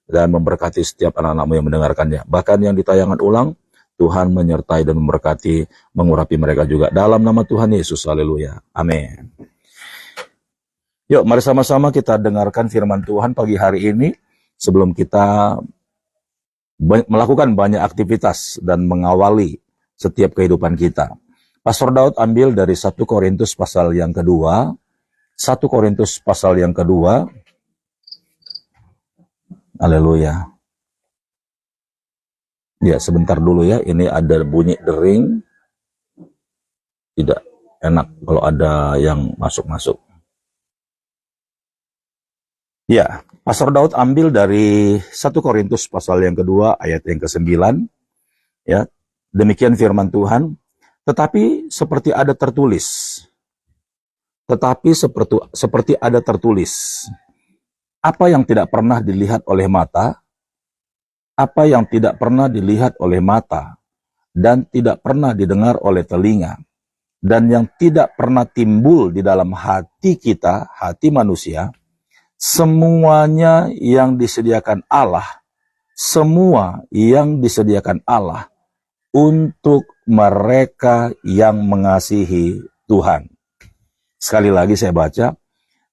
dan memberkati setiap anak-anakmu yang mendengarkannya. Bahkan yang ditayangan ulang, Tuhan menyertai dan memberkati, mengurapi mereka juga. Dalam nama Tuhan Yesus, haleluya. Amin. Yuk, mari sama-sama kita dengarkan firman Tuhan pagi hari ini, sebelum kita melakukan banyak aktivitas dan mengawali setiap kehidupan kita. Pastor Daud ambil dari 1 Korintus pasal yang kedua. 1 Korintus pasal yang kedua. Haleluya. Ya, sebentar dulu ya. Ini ada bunyi dering. Tidak enak kalau ada yang masuk-masuk. Ya, Pastor Daud ambil dari 1 Korintus pasal yang kedua ayat yang ke-9. Ya, demikian firman Tuhan. Tetapi seperti ada tertulis. Seperti ada tertulis. Apa yang tidak pernah dilihat oleh mata, apa yang tidak pernah dilihat oleh mata, dan tidak pernah didengar oleh telinga, dan yang tidak pernah timbul di dalam hati kita, hati manusia, semuanya yang disediakan Allah, semua yang disediakan Allah untuk mereka yang mengasihi Tuhan. Sekali lagi saya baca,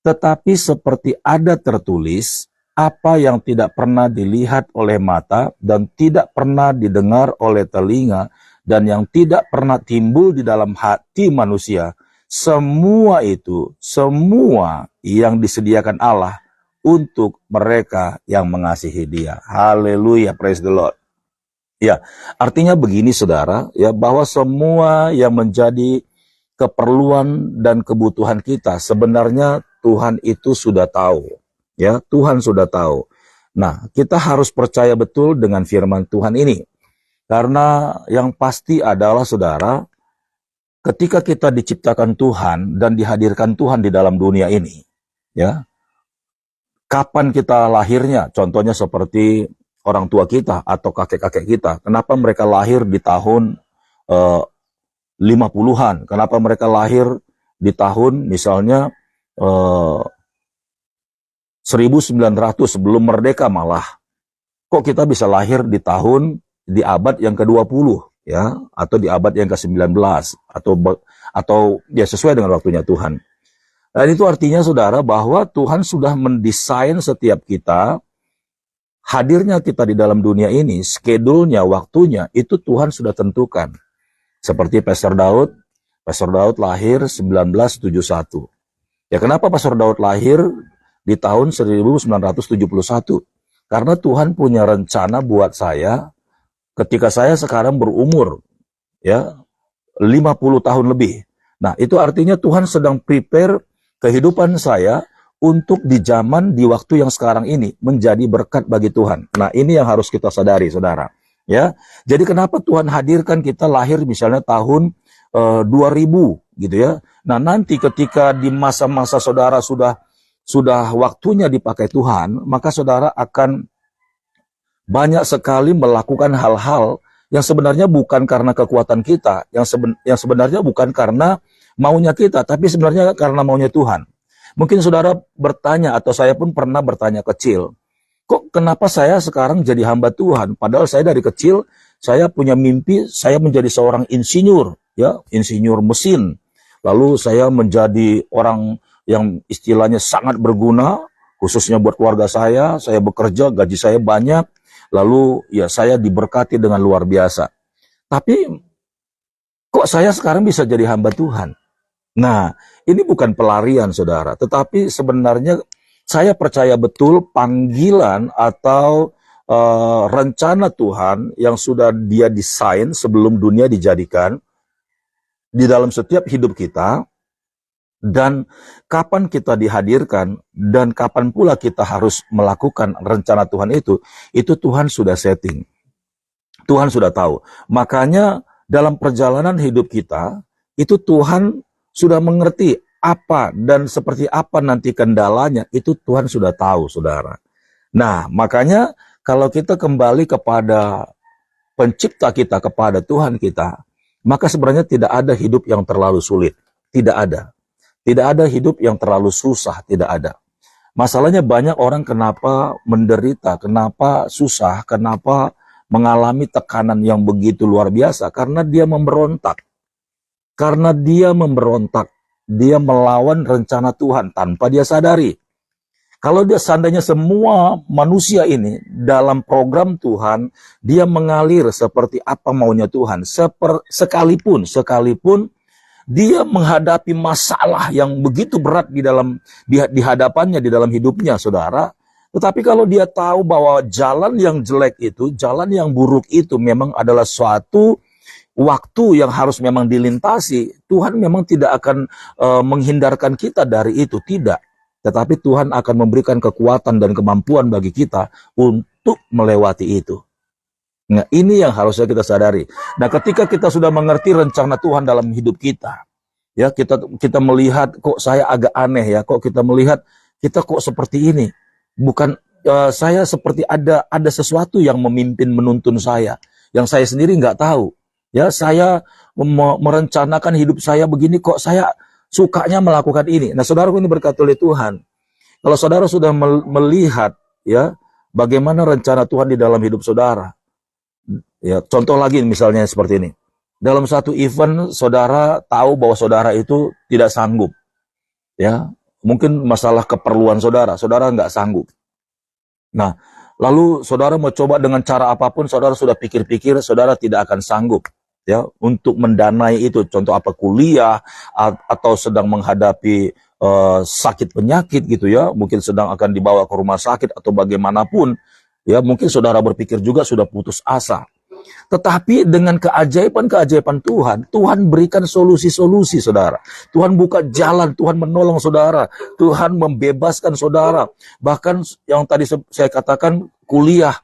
tetapi seperti ada tertulis, apa yang tidak pernah dilihat oleh mata dan tidak pernah didengar oleh telinga dan yang tidak pernah timbul di dalam hati manusia, semua itu, semua yang disediakan Allah untuk mereka yang mengasihi Dia. Haleluya, praise the Lord. Ya, artinya begini saudara, ya, bahwa semua yang menjadi keperluan dan kebutuhan kita sebenarnya Tuhan itu sudah tahu. Ya, Tuhan sudah tahu. Nah, kita harus percaya betul dengan firman Tuhan ini. Karena yang pasti adalah saudara, ketika kita diciptakan Tuhan dan dihadirkan Tuhan di dalam dunia ini, ya, kapan kita lahirnya? Contohnya seperti orang tua kita atau kakek-kakek kita. Kenapa mereka lahir di tahun 50-an? Kenapa mereka lahir di tahun misalnya 1900 sebelum merdeka malah? Kok kita bisa lahir di abad yang ke-20 ya, atau di abad yang ke-19 atau ya sesuai dengan waktunya Tuhan. Dan itu artinya saudara bahwa Tuhan sudah mendesain setiap kita, hadirnya kita di dalam dunia ini, skedulnya, waktunya itu Tuhan sudah tentukan. Seperti Pastor Daud lahir 1971. Ya, kenapa Pastor Daud lahir di tahun 1971? Karena Tuhan punya rencana buat saya ketika saya sekarang berumur ya 50 tahun lebih. Nah, itu artinya Tuhan sedang prepare kehidupan saya untuk di zaman, di waktu yang sekarang ini menjadi berkat bagi Tuhan. Nah, ini yang harus kita sadari, saudara. Ya, jadi kenapa Tuhan hadirkan kita lahir misalnya tahun 2000 gitu ya. Nah, nanti ketika di masa-masa saudara sudah waktunya dipakai Tuhan, maka saudara akan banyak sekali melakukan hal-hal yang sebenarnya bukan karena kekuatan kita, yang sebenarnya bukan karena maunya kita, tapi sebenarnya karena maunya Tuhan. Mungkin saudara bertanya, atau saya pun pernah bertanya kecil, kok kenapa saya sekarang jadi hamba Tuhan? Padahal saya dari kecil, saya punya mimpi, saya menjadi seorang insinyur, ya, insinyur mesin. Lalu saya menjadi orang yang istilahnya sangat berguna, khususnya buat keluarga saya bekerja, gaji saya banyak, lalu ya saya diberkati dengan luar biasa. Tapi kok saya sekarang bisa jadi hamba Tuhan? Nah, ini bukan pelarian saudara, tetapi sebenarnya saya percaya betul panggilan atau rencana Tuhan yang sudah Dia desain sebelum dunia dijadikan di dalam setiap hidup kita. Dan kapan kita dihadirkan dan kapan pula kita harus melakukan rencana Tuhan itu Tuhan sudah setting. Tuhan sudah tahu. Makanya dalam perjalanan hidup kita, itu Tuhan sudah mengerti apa dan seperti apa nanti kendalanya, itu Tuhan sudah tahu, saudara. Nah, makanya kalau kita kembali kepada pencipta kita, kepada Tuhan kita, maka sebenarnya tidak ada hidup yang terlalu sulit. Tidak ada. Tidak ada hidup yang terlalu susah, tidak ada. Masalahnya banyak orang kenapa menderita, kenapa susah, kenapa mengalami tekanan yang begitu luar biasa, karena dia memberontak. Karena dia memberontak, dia melawan rencana Tuhan tanpa dia sadari. Kalau dia seandainya semua manusia ini dalam program Tuhan, dia mengalir seperti apa maunya Tuhan. Sekalipun dia menghadapi masalah yang begitu berat di hadapannya, di dalam hidupnya, saudara. Tetapi kalau dia tahu bahwa jalan yang jelek itu, jalan yang buruk itu memang adalah suatu waktu yang harus memang dilintasi, Tuhan memang tidak akan menghindarkan kita dari itu, tidak. Tetapi Tuhan akan memberikan kekuatan dan kemampuan bagi kita untuk melewati itu. Nah, ini yang harusnya kita sadari. Nah, ketika kita sudah mengerti rencana Tuhan dalam hidup kita, ya kita melihat kok saya agak aneh ya, kok kita melihat kita kok seperti ini. Bukan saya seperti ada sesuatu yang memimpin menuntun saya, yang saya sendiri nggak tahu. Ya, saya merencanakan hidup saya begini, kok saya sukanya melakukan ini. Nah, saudara, ini berkat oleh Tuhan. Kalau saudara sudah melihat ya bagaimana rencana Tuhan di dalam hidup saudara. Ya, contoh lagi misalnya seperti ini. Dalam satu event saudara tahu bahwa saudara itu tidak sanggup. Ya, mungkin masalah keperluan saudara nggak sanggup. Nah, lalu saudara mau coba dengan cara apapun, saudara sudah pikir-pikir, saudara tidak akan sanggup. Ya, untuk mendanai itu, contoh apa, kuliah atau sedang menghadapi sakit penyakit gitu ya, mungkin sedang akan dibawa ke rumah sakit atau bagaimanapun ya, mungkin saudara berpikir juga sudah putus asa. Tetapi dengan keajaiban Tuhan, Tuhan berikan solusi-solusi saudara. Tuhan buka jalan, Tuhan menolong saudara, Tuhan membebaskan saudara. Bahkan yang tadi saya katakan kuliah,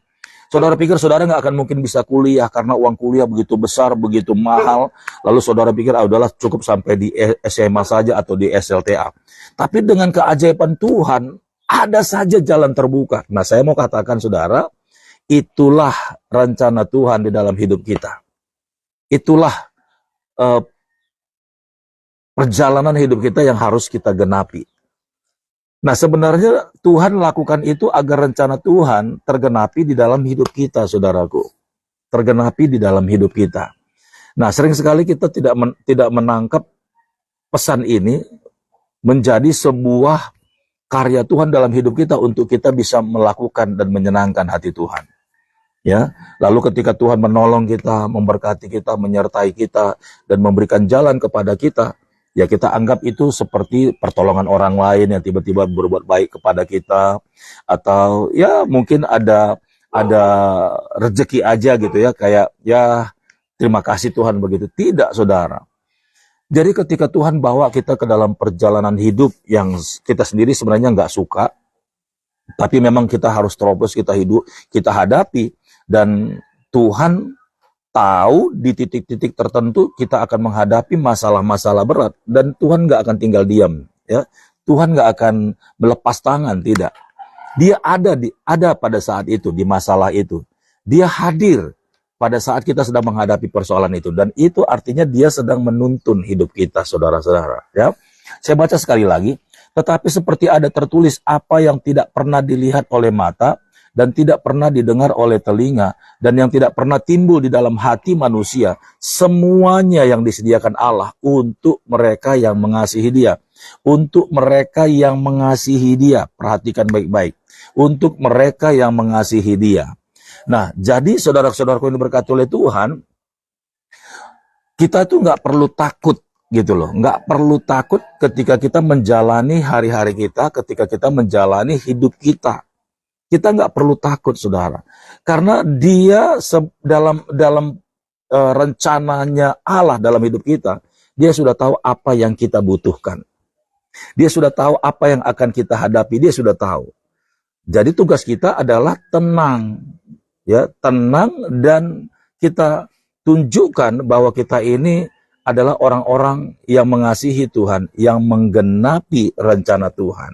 saudara pikir saudara nggak akan mungkin bisa kuliah karena uang kuliah begitu besar, begitu mahal. Lalu saudara pikir, udahlah cukup sampai di SMA saja atau di SLTA. Tapi dengan keajaiban Tuhan, ada saja jalan terbuka. Nah, saya mau katakan saudara, itulah rencana Tuhan di dalam hidup kita. Itulah perjalanan hidup kita yang harus kita genapi. Nah, sebenarnya Tuhan lakukan itu agar rencana Tuhan tergenapi di dalam hidup kita, saudaraku. Tergenapi di dalam hidup kita. Nah, sering sekali kita tidak menangkap pesan ini menjadi sebuah karya Tuhan dalam hidup kita untuk kita bisa melakukan dan menyenangkan hati Tuhan. Ya, lalu ketika Tuhan menolong kita, memberkati kita, menyertai kita, dan memberikan jalan kepada kita, ya kita anggap itu seperti pertolongan orang lain yang tiba-tiba berbuat baik kepada kita, atau ya mungkin ada rezeki aja gitu ya, kayak ya terima kasih Tuhan begitu. Tidak, saudara. Jadi ketika Tuhan bawa kita ke dalam perjalanan hidup yang kita sendiri sebenarnya nggak suka, tapi memang kita harus terobos, kita hadapi, dan Tuhan tahu di titik-titik tertentu kita akan menghadapi masalah-masalah berat, dan Tuhan nggak akan tinggal diam, ya. Tuhan nggak akan melepas tangan, tidak. Dia ada pada saat itu, di masalah itu. Dia hadir pada saat kita sedang menghadapi persoalan itu, dan itu artinya dia sedang menuntun hidup kita, saudara-saudara. Ya, saya baca sekali lagi. Tetapi seperti ada tertulis, apa yang tidak pernah dilihat oleh mata dan tidak pernah didengar oleh telinga, dan yang tidak pernah timbul di dalam hati manusia, semuanya yang disediakan Allah untuk mereka yang mengasihi Dia. Untuk mereka yang mengasihi Dia, perhatikan baik-baik. Untuk mereka yang mengasihi Dia. Nah, jadi saudara-saudaraku ini berkati oleh Tuhan, kita tuh nggak perlu takut gitu loh. Nggak perlu takut ketika kita menjalani hari-hari kita, ketika kita menjalani hidup kita. Kita nggak perlu takut, saudara, karena Dia dalam rencananya Allah dalam hidup kita, Dia sudah tahu apa yang kita butuhkan. Dia sudah tahu apa yang akan kita hadapi. Dia sudah tahu. Jadi tugas kita adalah tenang, ya, tenang, dan kita tunjukkan bahwa kita ini adalah orang-orang yang mengasihi Tuhan, yang menggenapi rencana Tuhan.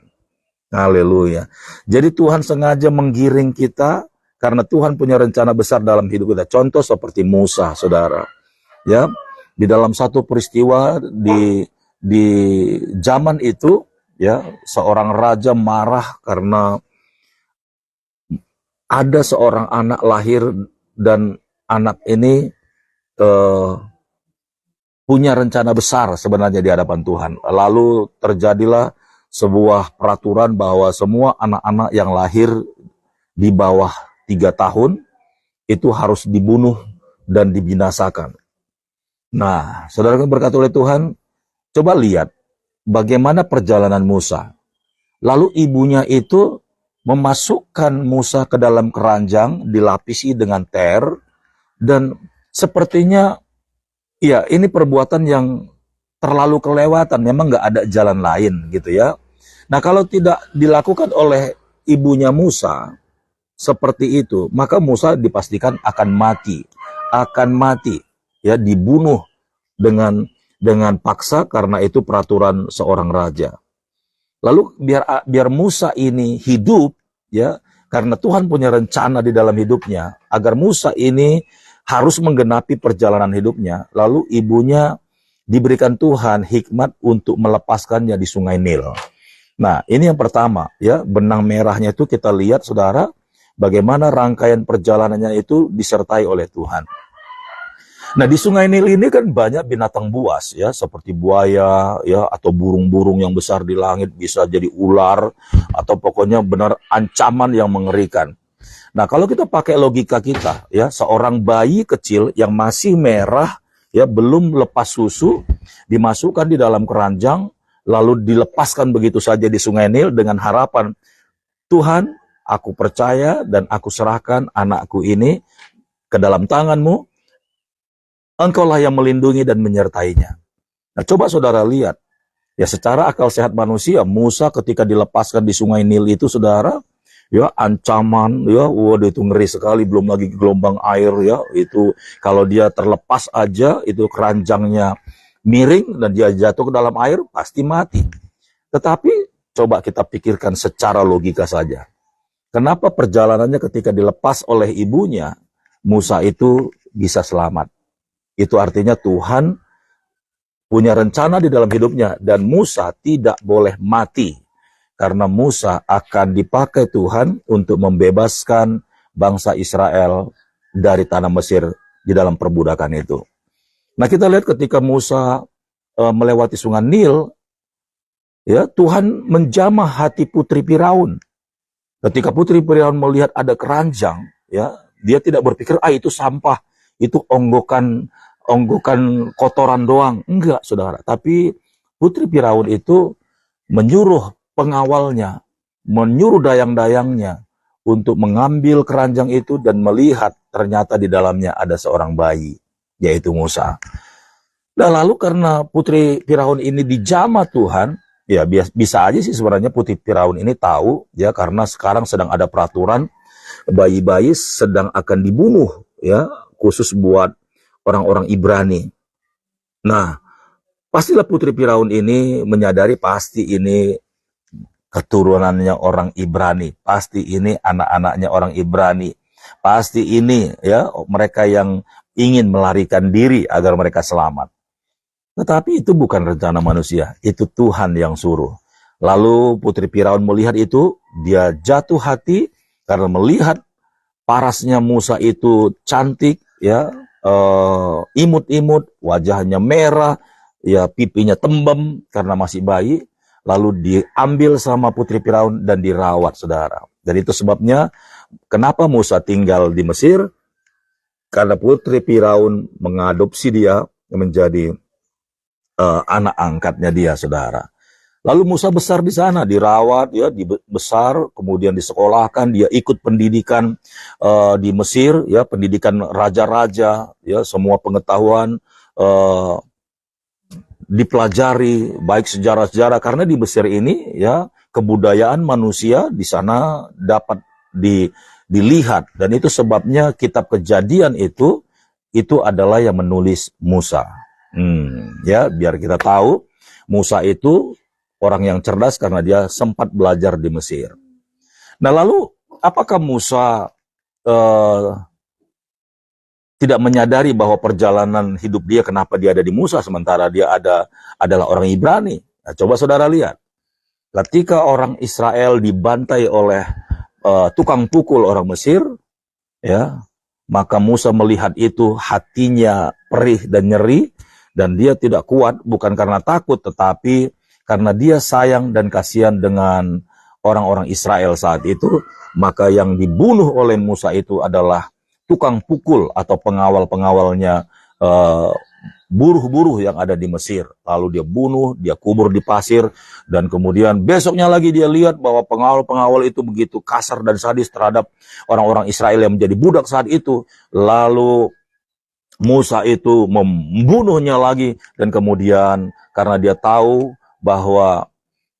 Haleluya. Jadi Tuhan sengaja menggiring kita karena Tuhan punya rencana besar dalam hidup kita. Contoh seperti Musa, saudara. Ya, di dalam satu peristiwa di zaman itu, ya, seorang raja marah karena ada seorang anak lahir dan anak ini eh, punya rencana besar sebenarnya di hadapan Tuhan. Lalu terjadilah sebuah peraturan bahwa semua anak-anak yang lahir di bawah 3 tahun itu harus dibunuh dan dibinasakan. Nah, saudara yang berkati oleh Tuhan, coba lihat bagaimana perjalanan Musa. Lalu ibunya itu memasukkan Musa ke dalam keranjang, dilapisi dengan ter, dan sepertinya, ya ini perbuatan yang terlalu kelewatan, memang nggak ada jalan lain gitu ya. Nah kalau tidak dilakukan oleh ibunya Musa seperti itu, maka Musa dipastikan akan mati, ya dibunuh dengan paksa karena itu peraturan seorang raja. Lalu biar Musa ini hidup, ya, karena Tuhan punya rencana di dalam hidupnya, agar Musa ini harus menggenapi perjalanan hidupnya. Lalu ibunya diberikan Tuhan hikmat untuk melepaskannya di Sungai Nil. Nah, ini yang pertama, ya, benang merahnya itu kita lihat, saudara, bagaimana rangkaian perjalanannya itu disertai oleh Tuhan. Nah, di Sungai Nil ini kan banyak binatang buas, ya, seperti buaya, ya, atau burung-burung yang besar di langit, bisa jadi ular, atau pokoknya benar ancaman yang mengerikan. Nah, kalau kita pakai logika kita, ya, seorang bayi kecil yang masih merah, ya, belum lepas susu, dimasukkan di dalam keranjang, lalu dilepaskan begitu saja di Sungai Nil dengan harapan, Tuhan, aku percaya dan aku serahkan anakku ini ke dalam tangan-Mu, Engkaulah yang melindungi dan menyertainya. Nah, coba saudara lihat, ya secara akal sehat manusia, Musa ketika dilepaskan di Sungai Nil itu, saudara, ya ancaman, ya, waduh itu ngeri sekali, belum lagi gelombang air, ya, itu kalau dia terlepas aja, itu keranjangnya miring dan dia jatuh ke dalam air, pasti mati. Tetapi coba kita pikirkan secara logika saja. Kenapa perjalanannya ketika dilepas oleh ibunya, Musa itu bisa selamat? Itu artinya Tuhan punya rencana di dalam hidupnya dan Musa tidak boleh mati. Karena Musa akan dipakai Tuhan untuk membebaskan bangsa Israel dari tanah Mesir di dalam perbudakan itu. Nah kita lihat ketika Musa melewati Sungai Nil, ya Tuhan menjamah hati putri Firaun. Ketika putri Firaun melihat ada keranjang, ya dia tidak berpikir itu sampah, itu onggokan kotoran doang. Enggak, saudara. Tapi putri Firaun itu menyuruh pengawalnya, menyuruh dayang-dayangnya untuk mengambil keranjang itu dan melihat ternyata di dalamnya ada seorang bayi, yaitu Musa. Nah lalu karena putri Firaun ini dijamah Tuhan, ya bisa aja sih sebenarnya putri Firaun ini tahu, ya karena sekarang sedang ada peraturan bayi-bayi sedang akan dibunuh, ya khusus buat orang-orang Ibrani. Nah, pastilah putri Firaun ini menyadari pasti ini keturunannya orang Ibrani, pasti ini anak-anaknya orang Ibrani, pasti ini ya mereka yang ingin melarikan diri agar mereka selamat. Tetapi itu bukan rencana manusia, itu Tuhan yang suruh. Lalu putri Firaun melihat itu, dia jatuh hati karena melihat parasnya Musa itu cantik, ya, imut-imut, wajahnya merah, ya pipinya tembem karena masih bayi, lalu diambil sama putri Firaun dan dirawat, saudara. Dan itu sebabnya kenapa Musa tinggal di Mesir, karena putri Firaun mengadopsi dia menjadi anak angkatnya dia, saudara. Lalu Musa besar di sana, dirawat, ya, besar, kemudian disekolahkan, dia ikut pendidikan di Mesir, ya, pendidikan raja-raja, ya, semua pengetahuan dipelajari, baik sejarah-sejarah, karena di Mesir ini, ya, kebudayaan manusia di sana dapat dilihat, dan itu sebabnya kitab Kejadian itu adalah yang menulis Musa. Ya, biar kita tahu Musa itu orang yang cerdas karena dia sempat belajar di Mesir. Nah lalu apakah Musa tidak menyadari bahwa perjalanan hidup dia, kenapa dia ada di Musa sementara dia adalah orang Ibrani? Nah, coba saudara lihat. ketika orang Israel dibantai oleh tukang pukul orang Mesir, ya, maka Musa melihat itu, hatinya perih dan nyeri, dan dia tidak kuat, bukan karena takut, tetapi karena dia sayang dan kasihan dengan orang-orang Israel saat itu. Maka yang dibunuh oleh Musa itu adalah tukang pukul atau pengawal-pengawalnya buruh-buruh yang ada di Mesir. Lalu dia bunuh, dia kubur di pasir, dan kemudian besoknya lagi dia lihat bahwa pengawal-pengawal itu begitu kasar dan sadis terhadap orang-orang Israel yang menjadi budak saat itu. Lalu Musa itu membunuhnya lagi, dan kemudian karena dia tahu bahwa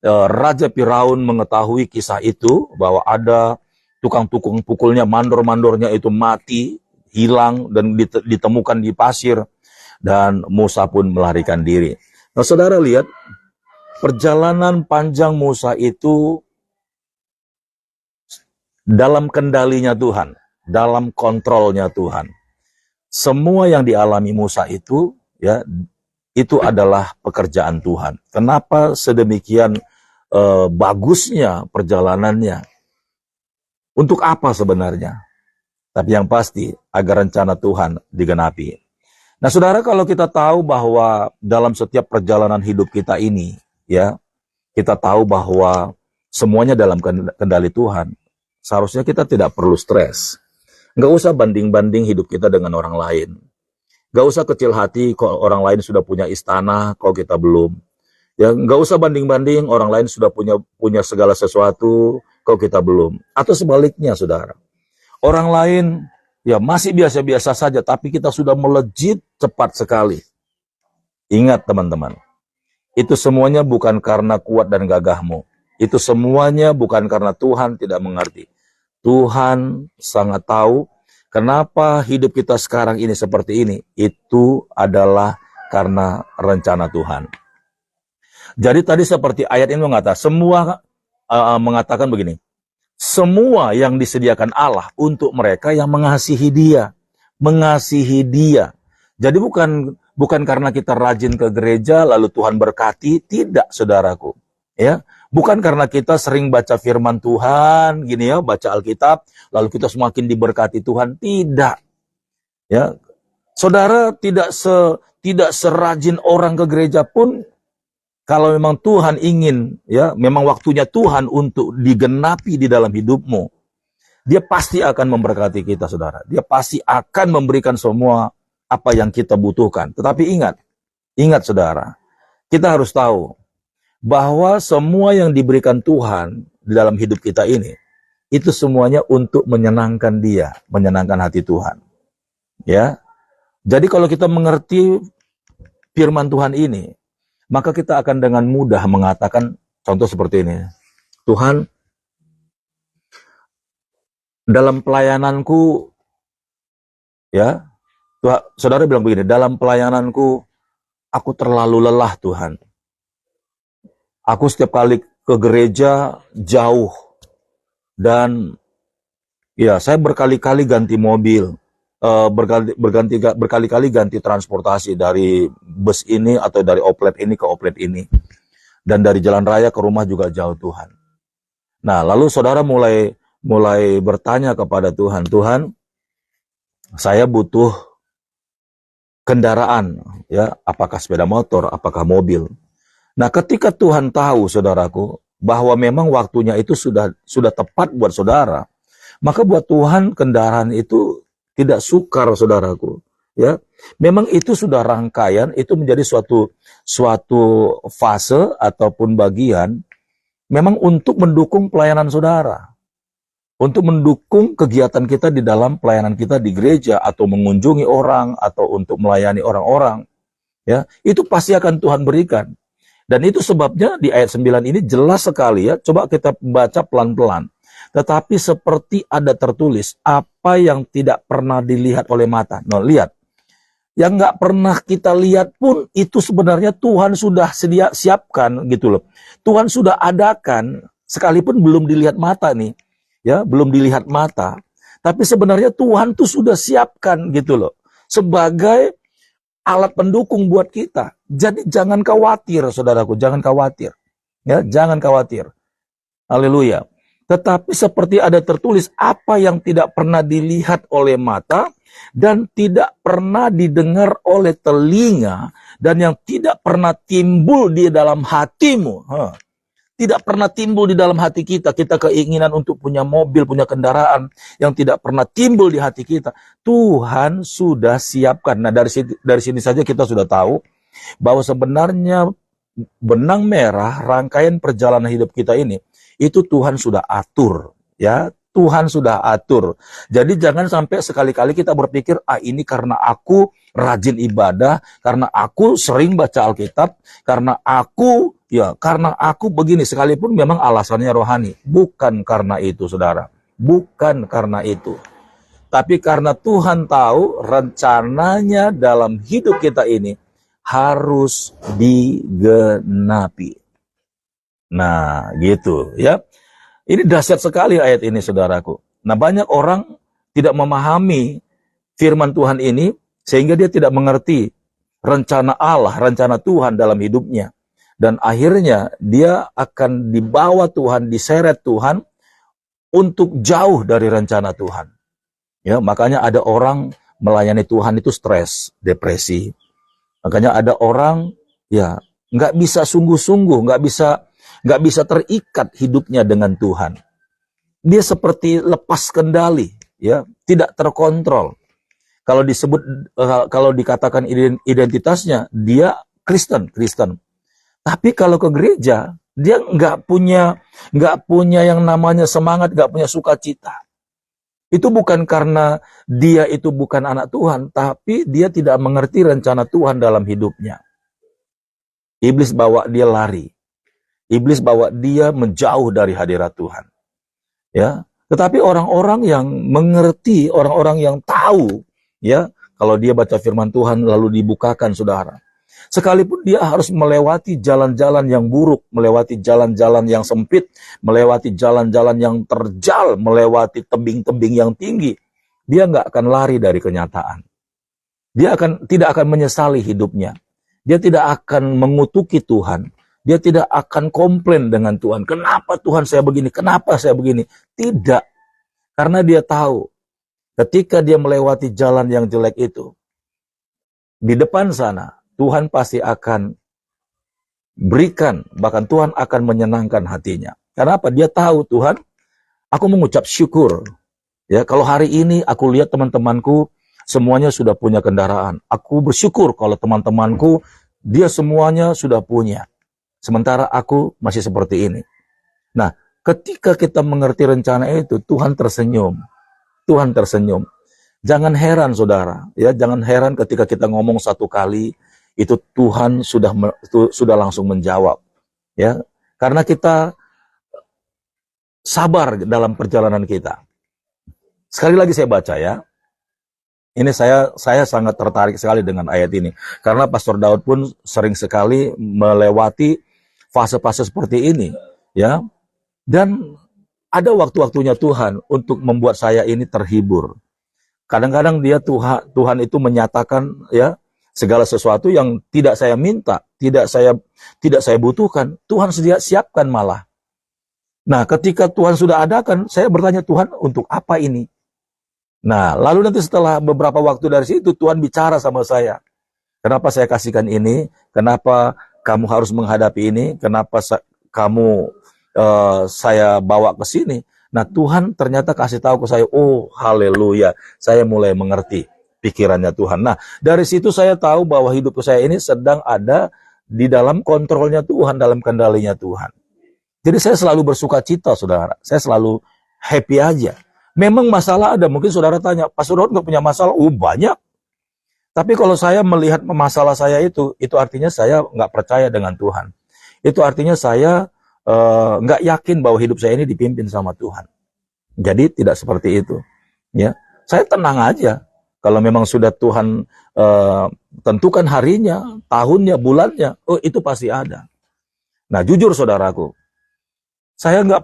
Raja Firaun mengetahui kisah itu, bahwa ada tukang-tukang pukulnya, mandor-mandornya itu mati, hilang, dan ditemukan di pasir, dan Musa pun melarikan diri. Nah, saudara lihat, perjalanan panjang Musa itu dalam kendalinya Tuhan, dalam kontrolnya Tuhan. Semua yang dialami Musa itu, ya, itu adalah pekerjaan Tuhan. Kenapa sedemikian bagusnya perjalanannya? Untuk apa sebenarnya? Tapi yang pasti, agar rencana Tuhan digenapi. Nah, saudara, kalau kita tahu bahwa dalam setiap perjalanan hidup kita ini, ya, kita tahu bahwa semuanya dalam kendali Tuhan, seharusnya kita tidak perlu stres. Nggak usah banding-banding hidup kita dengan orang lain. Nggak usah kecil hati kok orang lain sudah punya istana, kok kita belum. Ya, nggak usah banding-banding orang lain sudah punya segala sesuatu, kok kita belum. Atau sebaliknya, saudara. Orang lain ya masih biasa-biasa saja, tapi kita sudah melejit cepat sekali. Ingat teman-teman, itu semuanya bukan karena kuat dan gagahmu. Itu semuanya bukan karena Tuhan tidak mengerti. Tuhan sangat tahu kenapa hidup kita sekarang ini seperti ini. Itu adalah karena rencana Tuhan. Jadi tadi seperti ayat ini mengatakan begini. Semua yang disediakan Allah untuk mereka yang mengasihi Dia. Mengasihi Dia. Jadi bukan karena kita rajin ke gereja lalu Tuhan berkati, tidak, saudaraku. Ya, bukan karena kita sering baca firman Tuhan, gini ya, baca Alkitab, lalu kita semakin diberkati Tuhan, tidak. Ya, saudara tidak serajin orang ke gereja pun, kalau memang Tuhan ingin, ya, memang waktunya Tuhan untuk digenapi di dalam hidupmu, Dia pasti akan memberkati kita, saudara. Dia pasti akan memberikan semua apa yang kita butuhkan. Tetapi ingat saudara, kita harus tahu bahwa semua yang diberikan Tuhan di dalam hidup kita ini, itu semuanya untuk menyenangkan Dia, menyenangkan hati Tuhan. Ya, jadi kalau kita mengerti firman Tuhan ini, maka kita akan dengan mudah mengatakan contoh seperti ini. Tuhan, dalam pelayananku, ya, saudara bilang begini, dalam pelayananku, aku terlalu lelah Tuhan. Aku setiap kali ke gereja jauh, dan ya saya berkali-kali ganti mobil, berkali-kali ganti transportasi dari bus ini atau dari outlet ini ke outlet ini, dan dari jalan raya ke rumah juga jauh Tuhan. Nah, lalu saudara mulai bertanya kepada Tuhan, Tuhan, saya butuh kendaraan, ya, apakah sepeda motor, apakah mobil. Nah, ketika Tuhan tahu, saudaraku, bahwa memang waktunya itu sudah tepat buat saudara, maka buat Tuhan kendaraan itu tidak sukar, saudaraku. Ya, memang itu sudah rangkaian, itu menjadi suatu fase ataupun bagian, memang untuk mendukung pelayanan saudara, untuk mendukung kegiatan kita di dalam pelayanan kita di gereja, atau mengunjungi orang, atau untuk melayani orang-orang. Ya, itu pasti akan Tuhan berikan. Dan itu sebabnya di ayat 9 ini jelas sekali, ya. Coba kita baca pelan-pelan. Tetapi seperti ada tertulis, apa yang tidak pernah dilihat oleh mata. Nah, lihat. Yang nggak pernah kita lihat pun, itu sebenarnya Tuhan sudah siapkan, gitu loh. Tuhan sudah adakan, sekalipun belum dilihat mata nih. Ya, belum dilihat mata. Tapi sebenarnya Tuhan tuh sudah siapkan, gitu loh. Sebagai alat pendukung buat kita. Jadi jangan khawatir, saudaraku, jangan khawatir. Ya, jangan khawatir. Haleluya. Tetapi seperti ada tertulis, apa yang tidak pernah dilihat oleh mata dan tidak pernah didengar oleh telinga dan yang tidak pernah timbul di dalam hatimu. Tidak pernah timbul di dalam hati kita. Kita keinginan untuk punya mobil, punya kendaraan yang tidak pernah timbul di hati kita. Tuhan sudah siapkan. Nah, dari sini saja kita sudah tahu bahwa sebenarnya benang merah rangkaian perjalanan hidup kita ini itu Tuhan sudah atur, ya. Tuhan sudah atur. Jadi jangan sampai sekali-kali kita berpikir, ini karena aku rajin ibadah, karena aku sering baca Alkitab, karena aku begini, sekalipun memang alasannya rohani. Bukan karena itu, saudara. Bukan karena itu. Tapi karena Tuhan tahu rencananya dalam hidup kita ini harus digenapi. Nah, gitu ya. Ini dahsyat sekali ayat ini, saudaraku. Nah, banyak orang tidak memahami firman Tuhan ini sehingga dia tidak mengerti rencana Allah, rencana Tuhan dalam hidupnya. Dan akhirnya dia akan dibawa Tuhan, diseret Tuhan untuk jauh dari rencana Tuhan. Ya, makanya ada orang melayani Tuhan itu stres, depresi. Makanya ada orang ya nggak bisa sungguh-sungguh, nggak bisa terikat hidupnya dengan Tuhan. Dia seperti lepas kendali, ya, tidak terkontrol. Kalau dikatakan identitasnya, dia Kristen. Tapi kalau ke gereja, dia nggak punya yang namanya semangat, nggak punya sukacita. Itu bukan karena dia itu bukan anak Tuhan, tapi dia tidak mengerti rencana Tuhan dalam hidupnya. Iblis bawa dia lari. Iblis bawa dia menjauh dari hadirat Tuhan. Ya, tetapi orang-orang yang mengerti, orang-orang yang tahu, ya, kalau dia baca firman Tuhan lalu dibukakan, saudara. Sekalipun dia harus melewati jalan-jalan yang buruk, melewati jalan-jalan yang sempit, melewati jalan-jalan yang terjal, melewati tebing-tebing yang tinggi, dia nggak akan lari dari kenyataan. Dia tidak akan menyesali hidupnya. Dia tidak akan mengutuki Tuhan. Dia tidak akan komplain dengan Tuhan. Kenapa Tuhan saya begini? Kenapa saya begini? Tidak. Karena dia tahu ketika dia melewati jalan yang jelek itu, di depan sana Tuhan pasti akan berikan, bahkan Tuhan akan menyenangkan hatinya. Kenapa? Dia tahu, Tuhan, aku mengucap syukur. Ya, kalau hari ini aku lihat teman-temanku semuanya sudah punya kendaraan. Aku bersyukur kalau teman-temanku dia semuanya sudah punya. Sementara aku masih seperti ini. Nah, ketika kita mengerti rencana itu, Tuhan tersenyum. Tuhan tersenyum. Jangan heran, saudara. Ya, jangan heran ketika kita ngomong satu kali, itu Tuhan sudah langsung menjawab. Ya, karena kita sabar dalam perjalanan kita. Sekali lagi saya baca ya. Ini saya sangat tertarik sekali dengan ayat ini. Karena Pastor Daud pun sering sekali melewati fase-fase seperti ini, ya. Dan ada waktu-waktunya Tuhan untuk membuat saya ini terhibur. Kadang-kadang Tuhan itu menyatakan ya segala sesuatu yang tidak saya minta, tidak saya butuhkan, Tuhan siapkan malah. Nah, ketika Tuhan sudah adakan, saya bertanya, Tuhan, untuk apa ini? Nah, lalu nanti setelah beberapa waktu dari situ Tuhan bicara sama saya. Kenapa saya kasihkan ini? Kenapa kamu harus menghadapi ini? Kenapa saya bawa ke sini? Nah, Tuhan ternyata kasih tahu ke saya, oh haleluya, saya mulai mengerti pikirannya Tuhan. Nah, dari situ saya tahu bahwa hidup saya ini sedang ada di dalam kontrolnya Tuhan, dalam kendalinya Tuhan. Jadi saya selalu bersuka cita, saudara. Saya selalu happy aja. Memang masalah ada, mungkin saudara tanya, Pastor Daud nggak punya masalah? Banyak. Tapi kalau saya melihat masalah saya itu artinya saya nggak percaya dengan Tuhan. Itu artinya saya nggak yakin bahwa hidup saya ini dipimpin sama Tuhan. Jadi tidak seperti itu. Ya, saya tenang aja. Kalau memang sudah Tuhan tentukan harinya, tahunnya, bulannya, oh itu pasti ada. Nah, jujur saudaraku, saya nggak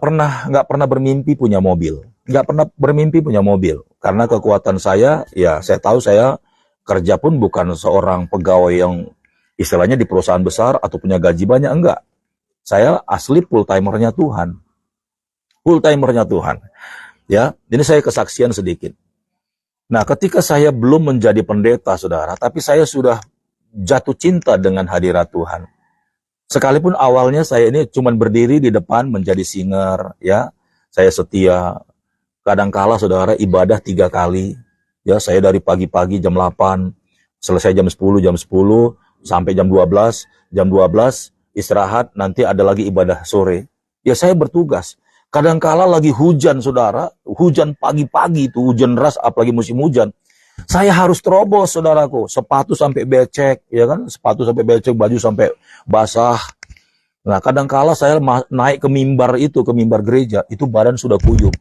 pernah bermimpi punya mobil, nggak pernah bermimpi punya mobil, karena kekuatan saya, ya saya tahu saya kerja pun bukan seorang pegawai yang istilahnya di perusahaan besar atau punya gaji banyak, enggak. Saya asli full timernya Tuhan. full timernya Tuhan. Ya, ini saya kesaksian sedikit. Nah, ketika saya belum menjadi pendeta, saudara, tapi saya sudah jatuh cinta dengan hadirat Tuhan. Sekalipun awalnya saya ini cuma berdiri di depan menjadi singer, ya, saya setia. Kadangkala saudara ibadah 3 kali, ya, saya dari pagi-pagi jam 8, selesai jam 10 sampai jam 12 istirahat, nanti ada lagi ibadah sore. Ya saya bertugas. Kadangkala lagi hujan saudara, hujan pagi-pagi itu, hujan deras apalagi musim hujan. Saya harus terobos saudaraku, sepatu sampai becek, ya kan, sepatu sampai becek, baju sampai basah. Nah kadangkala saya naik ke mimbar itu, ke mimbar gereja, itu badan sudah kuyup.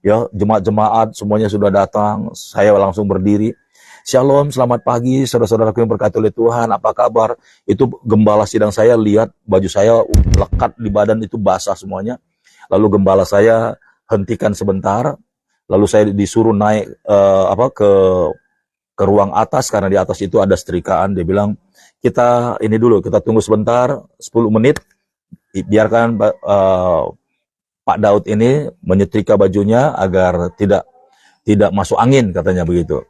Ya, jemaat-jemaat semuanya sudah datang, saya langsung berdiri. Shalom, selamat pagi, saudara-saudaraku yang berkati oleh Tuhan, apa kabar? Itu gembala sidang saya lihat baju saya lekat di badan itu basah semuanya. Lalu gembala saya hentikan sebentar, lalu saya disuruh naik ke ruang atas karena di atas itu ada setrikaan. Dia bilang, kita ini dulu, kita tunggu sebentar, 10 menit, biarkan Pak Daud ini menyetrika bajunya agar tidak masuk angin, katanya begitu.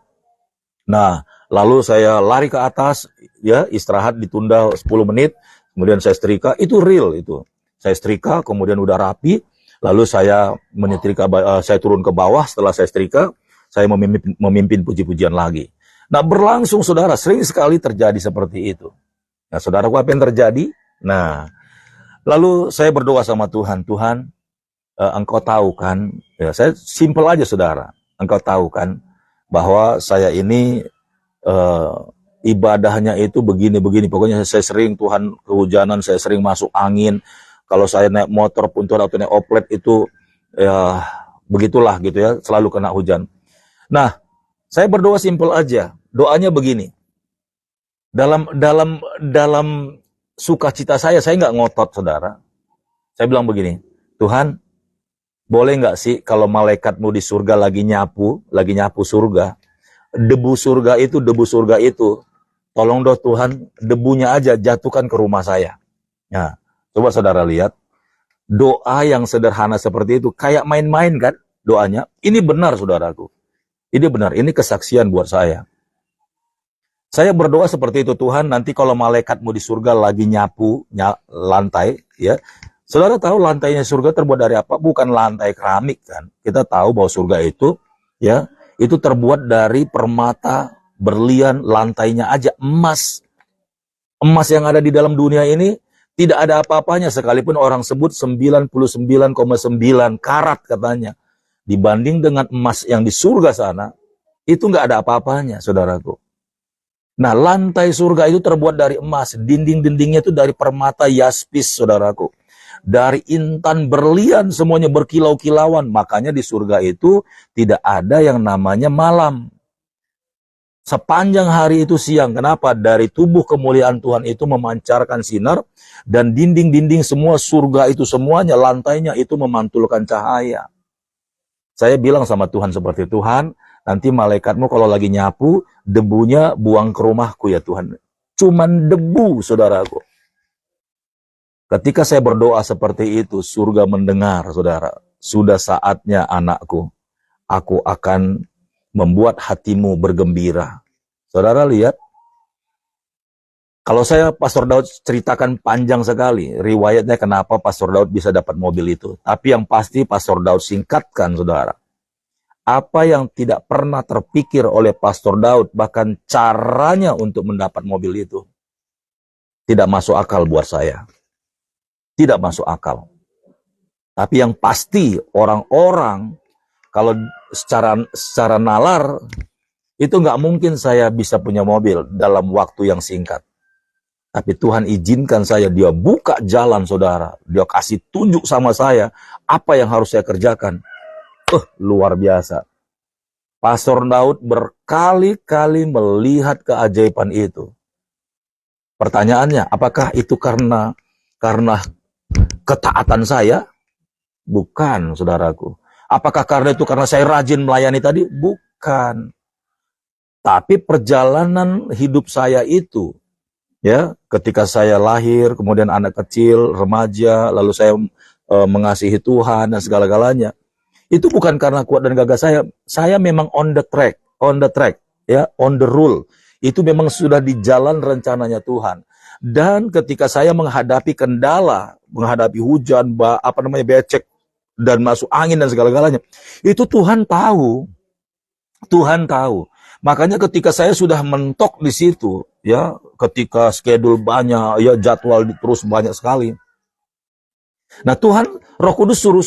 Nah, lalu saya lari ke atas, ya, istirahat ditunda 10 menit, kemudian saya setrika, itu real itu. Saya setrika, kemudian udah rapi, lalu saya menyetrika, saya turun ke bawah setelah saya setrika, saya memimpin puji-pujian lagi. Nah, berlangsung saudara, sering sekali terjadi seperti itu. Nah, saudaraku, apa yang terjadi? Nah, lalu saya berdoa sama Tuhan, Tuhan, Engkau tahu kan, ya, saya simpel aja saudara, Engkau tahu kan bahwa saya ini ibadahnya itu begini-begini, pokoknya saya sering Tuhan kehujanan, saya sering masuk angin, kalau saya naik motor pun Tuhan atau naik oplet itu ya begitulah gitu ya, selalu kena hujan. Nah, saya berdoa simpel aja, doanya begini, dalam sukacita saya nggak ngotot saudara, saya bilang begini, Tuhan, boleh nggak sih kalau malaikatmu di surga lagi nyapu surga, debu surga itu, tolong dong Tuhan, debunya aja jatuhkan ke rumah saya. Nah, coba saudara lihat, doa yang sederhana seperti itu, kayak main-main kan doanya. Ini benar saudaraku, ini benar, ini kesaksian buat saya. Saya berdoa seperti itu, Tuhan, nanti kalau malaikatmu di surga lagi nyapu lantai, ya, saudara tahu lantainya surga terbuat dari apa? Bukan lantai keramik kan. Kita tahu bahwa surga itu, ya, itu terbuat dari permata, berlian, lantainya aja emas. Emas yang ada di dalam dunia ini tidak ada apa-apanya, sekalipun orang sebut 99,9 karat katanya. Dibanding dengan emas yang di surga sana, itu nggak ada apa-apanya, saudaraku. Nah, lantai surga itu terbuat dari emas, dinding-dindingnya itu dari permata yaspis, saudaraku. Dari intan berlian, semuanya berkilau-kilauan. Makanya di surga itu tidak ada yang namanya malam. Sepanjang hari itu siang. Kenapa? Dari tubuh kemuliaan Tuhan itu memancarkan sinar, dan dinding-dinding semua surga itu semuanya, lantainya itu memantulkan cahaya. Saya bilang sama Tuhan seperti, Tuhan, nanti malaikatmu kalau lagi nyapu, debunya buang ke rumahku ya Tuhan. Cuman debu, saudaraku. Ketika saya berdoa seperti itu, surga mendengar, saudara. Sudah saatnya anakku, aku akan membuat hatimu bergembira. Saudara lihat, kalau saya Pastor Daud ceritakan panjang sekali, riwayatnya kenapa Pastor Daud bisa dapat mobil itu. Tapi yang pasti Pastor Daud singkatkan, saudara. Apa yang tidak pernah terpikir oleh Pastor Daud, bahkan caranya untuk mendapat mobil itu, tidak masuk akal buat saya. Tidak masuk akal. Tapi yang pasti orang-orang kalau secara nalar itu nggak mungkin saya bisa punya mobil dalam waktu yang singkat. Tapi Tuhan izinkan saya, dia buka jalan saudara, dia kasih tunjuk sama saya apa yang harus saya kerjakan. Luar biasa. Pastor Daud berkali-kali melihat keajaiban itu. Pertanyaannya, apakah itu karena ketaatan saya? Bukan, saudaraku. Apakah karena saya rajin melayani tadi? Bukan. Tapi perjalanan hidup saya itu, ya, ketika saya lahir, kemudian anak kecil, remaja, lalu saya mengasihi Tuhan dan segala-galanya. Itu bukan karena kuat dan gagah saya memang on the track, ya, on the rule. Itu memang sudah di jalan rencananya Tuhan. Dan ketika saya menghadapi kendala, menghadapi hujan, becek, dan masuk angin dan segala-galanya, itu Tuhan tahu. Tuhan tahu. Makanya ketika saya sudah mentok di situ, ya, ketika schedule banyak, ya, jadwal terus banyak sekali. Nah, Roh Kudus suruh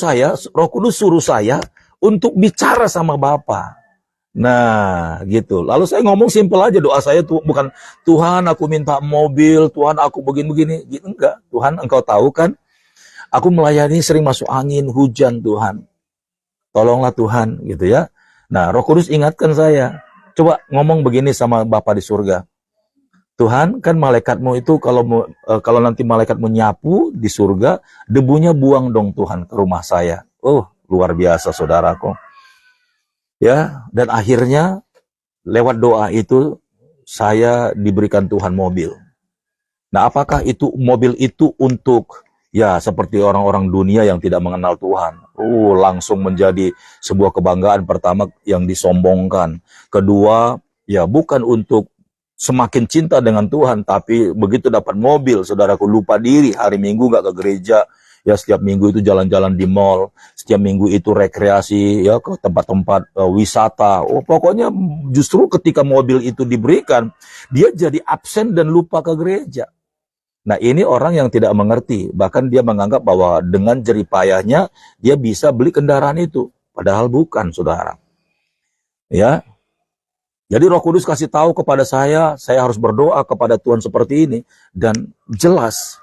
saya untuk bicara sama Bapa. Nah, gitu. Lalu saya ngomong simpel aja, doa saya tuh bukan Tuhan aku minta mobil, Tuhan aku begini-begini, gitu enggak. Tuhan, Engkau tahu kan, aku melayani sering masuk angin, hujan Tuhan. Tolonglah Tuhan, gitu ya. Nah, Roh Kudus ingatkan saya, coba ngomong begini sama Bapa di surga. Tuhan, kan malaikatmu itu kalau nanti malaikatmu nyapu di surga, debunya buang dong Tuhan ke rumah saya. Oh, luar biasa saudaraku. Ya, dan akhirnya lewat doa itu saya diberikan Tuhan mobil. Nah, apakah itu mobil itu untuk, ya, seperti orang-orang dunia yang tidak mengenal Tuhan? Langsung menjadi sebuah kebanggaan pertama yang disombongkan. Kedua, ya, bukan untuk semakin cinta dengan Tuhan, tapi begitu dapat mobil, saudaraku lupa diri, hari Minggu gak ke gereja, ya, setiap minggu itu jalan-jalan di mall, setiap minggu itu rekreasi, ya, ke tempat-tempat wisata. Pokoknya justru ketika mobil itu diberikan, dia jadi absen dan lupa ke gereja. Nah, ini orang yang tidak mengerti, bahkan dia menganggap bahwa dengan jeripayahnya dia bisa beli kendaraan itu, padahal bukan, saudara. Ya, jadi Roh Kudus kasih tahu kepada saya harus berdoa kepada Tuhan seperti ini. Dan jelas,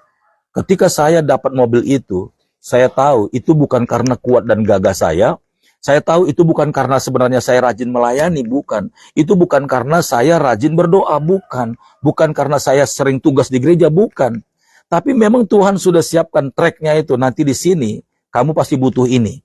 ketika saya dapat mobil itu, saya tahu itu bukan karena kuat dan gagah saya tahu itu bukan karena sebenarnya saya rajin melayani, bukan. Itu bukan karena saya rajin berdoa, bukan. Bukan karena saya sering tugas di gereja, bukan. Tapi memang Tuhan sudah siapkan tracknya itu, nanti di sini, kamu pasti butuh ini.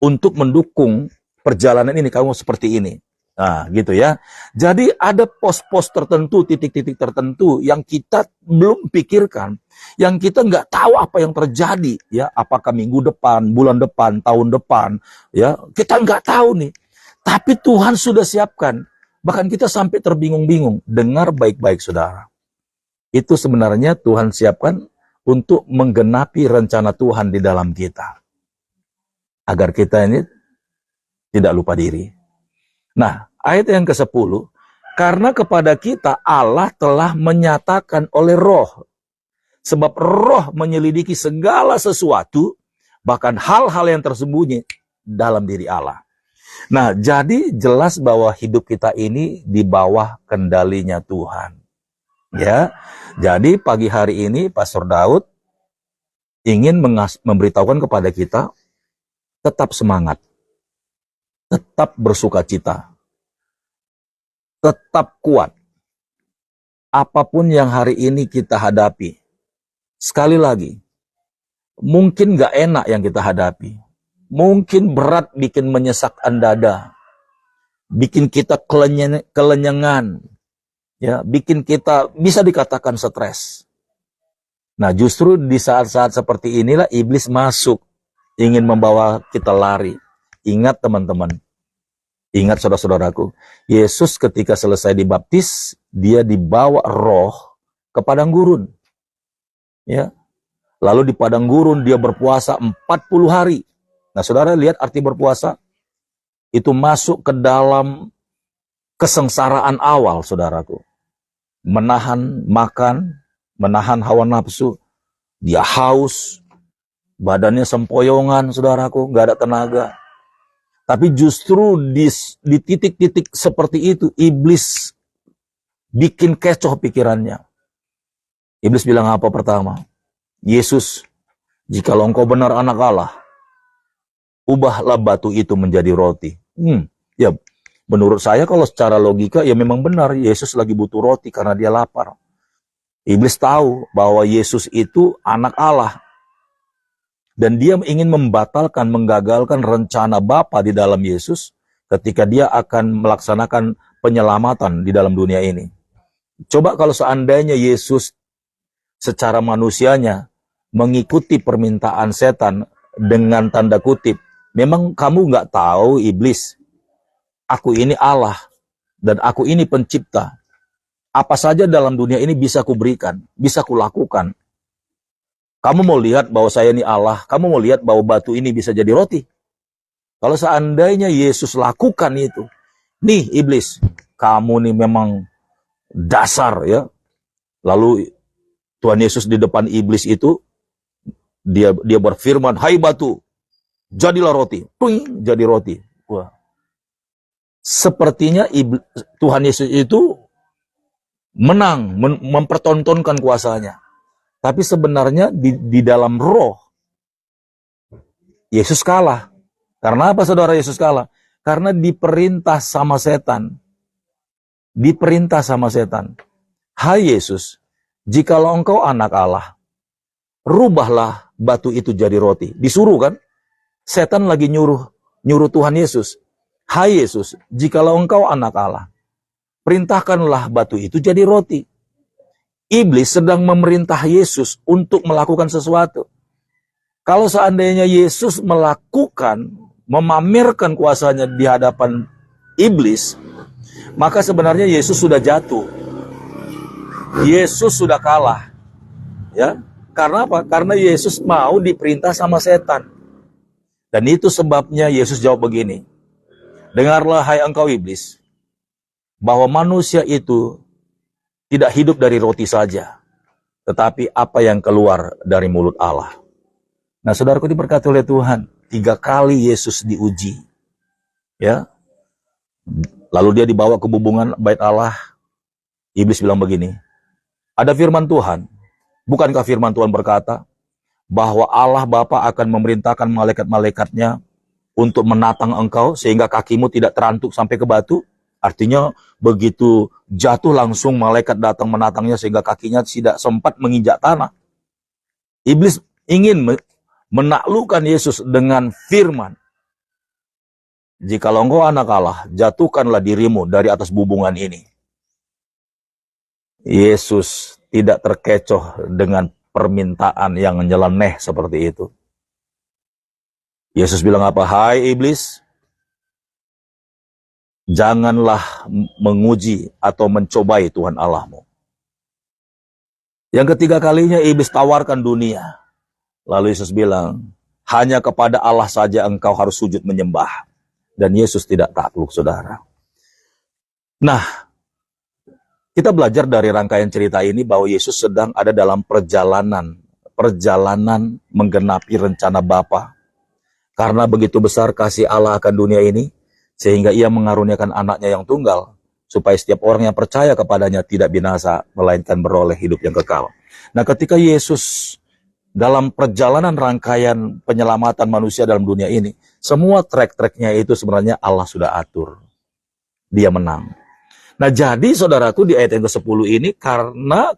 Untuk mendukung perjalanan ini, kamu seperti ini. Nah, gitu ya. Jadi ada pos-pos tertentu, titik-titik tertentu yang kita belum pikirkan, yang kita nggak tahu apa yang terjadi, ya. Apakah minggu depan, bulan depan, tahun depan, ya. Kita nggak tahu nih. Tapi Tuhan sudah siapkan. Bahkan kita sampai terbingung-bingung. Dengar baik-baik, saudara. Itu sebenarnya Tuhan siapkan untuk menggenapi rencana Tuhan di dalam kita. Agar kita ini tidak lupa diri. Nah, ayat yang ke-10, karena kepada kita Allah telah menyatakan oleh Roh. Sebab Roh menyelidiki segala sesuatu, bahkan hal-hal yang tersembunyi dalam diri Allah. Nah, jadi jelas bahwa hidup kita ini di bawah kendalinya Tuhan. Ya, jadi pagi hari ini Pastor Daud ingin memberitahukan kepada kita, tetap semangat. Tetap bersukacita, tetap kuat. Apapun yang hari ini kita hadapi, sekali lagi, mungkin gak enak yang kita hadapi, mungkin berat, bikin menyesakkan dada, bikin kita kelenyengan, ya, bikin kita bisa dikatakan stres. Nah, justru di saat-saat seperti inilah iblis masuk, ingin membawa kita lari. Ingat teman-teman, ingat saudara-saudaraku, Yesus ketika selesai dibaptis, dia dibawa Roh ke padang gurun. Ya. Lalu di padang gurun dia berpuasa 40 hari. Nah, saudara lihat arti berpuasa? Itu masuk ke dalam kesengsaraan awal, saudaraku. Menahan makan, menahan hawa nafsu. Dia haus, badannya sempoyongan, saudaraku, gak ada tenaga. Tapi justru di titik-titik seperti itu, iblis bikin kecoh pikirannya. Iblis bilang apa pertama? Yesus, jikalau engkau benar anak Allah, ubahlah batu itu menjadi roti. Ya, menurut saya kalau secara logika, ya memang benar, Yesus lagi butuh roti karena dia lapar. Iblis tahu bahwa Yesus itu anak Allah. Dan dia ingin membatalkan, menggagalkan rencana Bapa di dalam Yesus ketika dia akan melaksanakan penyelamatan di dalam dunia ini. Coba kalau seandainya Yesus secara manusianya mengikuti permintaan setan dengan tanda kutip, memang kamu nggak tahu iblis, aku ini Allah dan aku ini pencipta. Apa saja dalam dunia ini bisa kuberikan, bisa kulakukan. Kamu mau lihat bahwa saya ini Allah, kamu mau lihat bahwa batu ini bisa jadi roti. Kalau seandainya Yesus lakukan itu, nih iblis, kamu nih memang dasar ya. Lalu Tuhan Yesus di depan iblis itu, dia berfirman, hai batu, jadilah roti. Tuing, jadi roti. Wah. Sepertinya Tuhan Yesus itu menang, mempertontonkan kuasanya. Tapi sebenarnya di dalam roh, Yesus kalah. Karena apa saudara Yesus kalah? Karena diperintah sama setan. Diperintah sama setan. Hai Yesus, jikalau engkau anak Allah, rubahlah batu itu jadi roti. Disuruh kan? Setan lagi nyuruh Tuhan Yesus. Hai Yesus, jikalau engkau anak Allah, perintahkanlah batu itu jadi roti. Iblis sedang memerintah Yesus untuk melakukan sesuatu. Kalau seandainya Yesus melakukan, memamerkan kuasanya di hadapan iblis, maka sebenarnya Yesus sudah jatuh. Yesus sudah kalah. Ya, karena apa? Karena Yesus mau diperintah sama setan. Dan itu sebabnya Yesus jawab begini. Dengarlah hai engkau iblis, bahwa manusia itu tidak hidup dari roti saja, tetapi apa yang keluar dari mulut Allah. Nah, saudaraku diberkati oleh Tuhan, 3 kali Yesus diuji. Ya. Lalu dia dibawa ke bubungan bait Allah. Iblis bilang begini, ada firman Tuhan, bukankah firman Tuhan berkata, bahwa Allah Bapa akan memerintahkan malaikat-malaikatnya untuk menatang engkau sehingga kakimu tidak terantuk sampai ke batu? Artinya begitu jatuh langsung malaikat datang menatangnya sehingga kakinya tidak sempat menginjak tanah. Iblis ingin menaklukkan Yesus dengan firman, jikalau engkau anak Allah, jatuhkanlah dirimu dari atas bubungan ini. Yesus tidak terkecoh dengan permintaan yang nyeleneh seperti itu. Yesus bilang apa? Hai iblis, janganlah menguji atau mencobai Tuhan Allahmu. Yang ketiga kalinya iblis tawarkan dunia. Lalu Yesus bilang, hanya kepada Allah saja engkau harus sujud menyembah. Dan Yesus tidak takluk, saudara. Nah, kita belajar dari rangkaian cerita ini bahwa Yesus sedang ada dalam perjalanan menggenapi rencana Bapa. Karena begitu besar kasih Allah akan dunia ini, sehingga ia mengaruniakan anaknya yang tunggal, supaya setiap orang yang percaya kepadanya tidak binasa, melainkan beroleh hidup yang kekal. Nah, ketika Yesus dalam perjalanan rangkaian penyelamatan manusia dalam dunia ini, semua track-tracknya itu sebenarnya Allah sudah atur. Dia menang. Nah, jadi saudaraku di ayat yang ke-10 ini, karena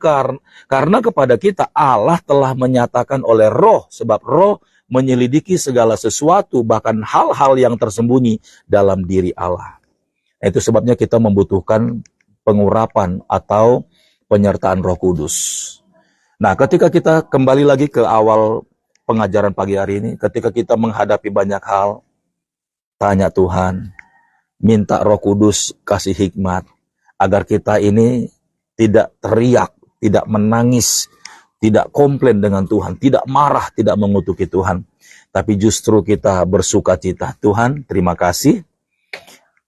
kepada kita Allah telah menyatakan oleh roh, sebab roh menyelidiki segala sesuatu, bahkan hal-hal yang tersembunyi dalam diri Allah. Itu sebabnya kita membutuhkan pengurapan atau penyertaan Roh Kudus. Nah, ketika kita kembali lagi ke awal pengajaran pagi hari ini, ketika kita menghadapi banyak hal, tanya Tuhan, minta Roh Kudus kasih hikmat, agar kita ini tidak teriak, tidak menangis, tidak komplain dengan Tuhan, tidak marah, tidak mengutuki Tuhan. Tapi justru kita bersuka cita. Tuhan, terima kasih.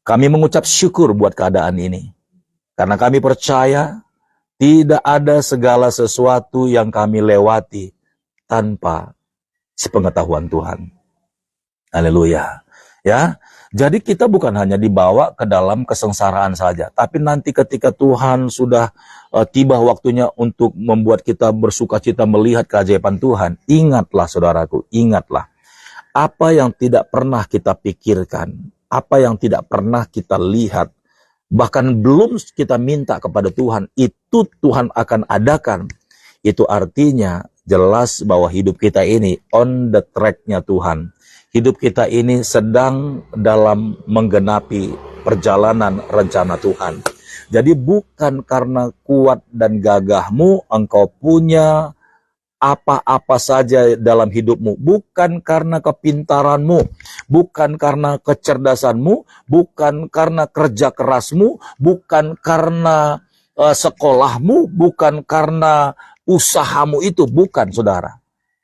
Kami mengucap syukur buat keadaan ini. Karena kami percaya tidak ada segala sesuatu yang kami lewati tanpa sepengetahuan Tuhan. Haleluya. Ya, jadi kita bukan hanya dibawa ke dalam kesengsaraan saja, tapi nanti ketika Tuhan sudah tiba waktunya untuk membuat kita bersukacita melihat keajaiban Tuhan, ingatlah saudaraku, ingatlah apa yang tidak pernah kita pikirkan, apa yang tidak pernah kita lihat, bahkan belum kita minta kepada Tuhan, itu Tuhan akan adakan. Itu artinya jelas bahwa hidup kita ini on the track-nya Tuhan. Hidup kita ini sedang dalam menggenapi perjalanan rencana Tuhan. Jadi bukan karena kuat dan gagahmu engkau punya apa-apa saja dalam hidupmu, bukan karena kepintaranmu, bukan karena kecerdasanmu, bukan karena kerja kerasmu, bukan karena sekolahmu, bukan karena usahamu itu, bukan saudara.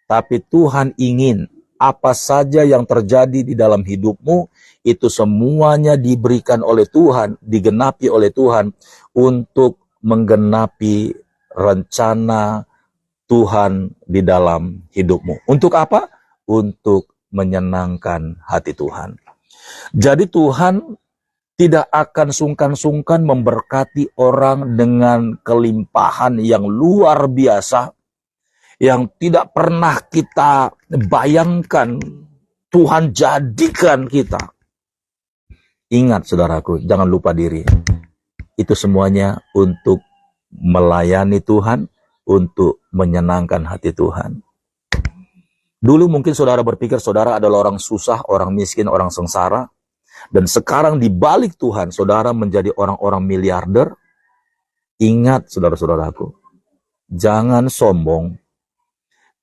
Tapi Tuhan ingin apa saja yang terjadi di dalam hidupmu, itu semuanya diberikan oleh Tuhan, digenapi oleh Tuhan untuk menggenapi rencana Tuhan di dalam hidupmu. Untuk apa? Untuk menyenangkan hati Tuhan. Jadi Tuhan tidak akan sungkan-sungkan memberkati orang dengan kelimpahan yang luar biasa, yang tidak pernah kita bayangkan Tuhan jadikan kita. Ingat saudaraku, jangan lupa diri. Itu semuanya untuk melayani Tuhan, untuk menyenangkan hati Tuhan. Dulu mungkin saudara berpikir saudara adalah orang susah, orang miskin, orang sengsara. Dan sekarang di balik Tuhan, saudara menjadi orang-orang miliarder. Ingat saudara-saudaraku, jangan sombong.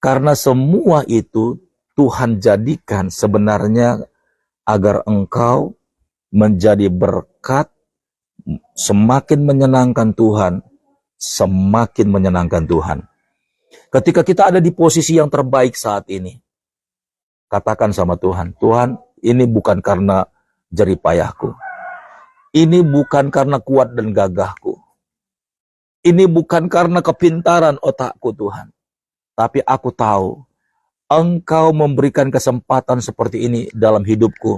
Karena semua itu Tuhan jadikan sebenarnya agar engkau menjadi berkat, semakin menyenangkan Tuhan, semakin menyenangkan Tuhan. Ketika kita ada di posisi yang terbaik saat ini, katakan sama Tuhan, Tuhan, ini bukan karena jerih payahku. Ini bukan karena kuat dan gagahku. Ini bukan karena kepintaran otakku Tuhan. Tapi aku tahu, Engkau memberikan kesempatan seperti ini dalam hidupku.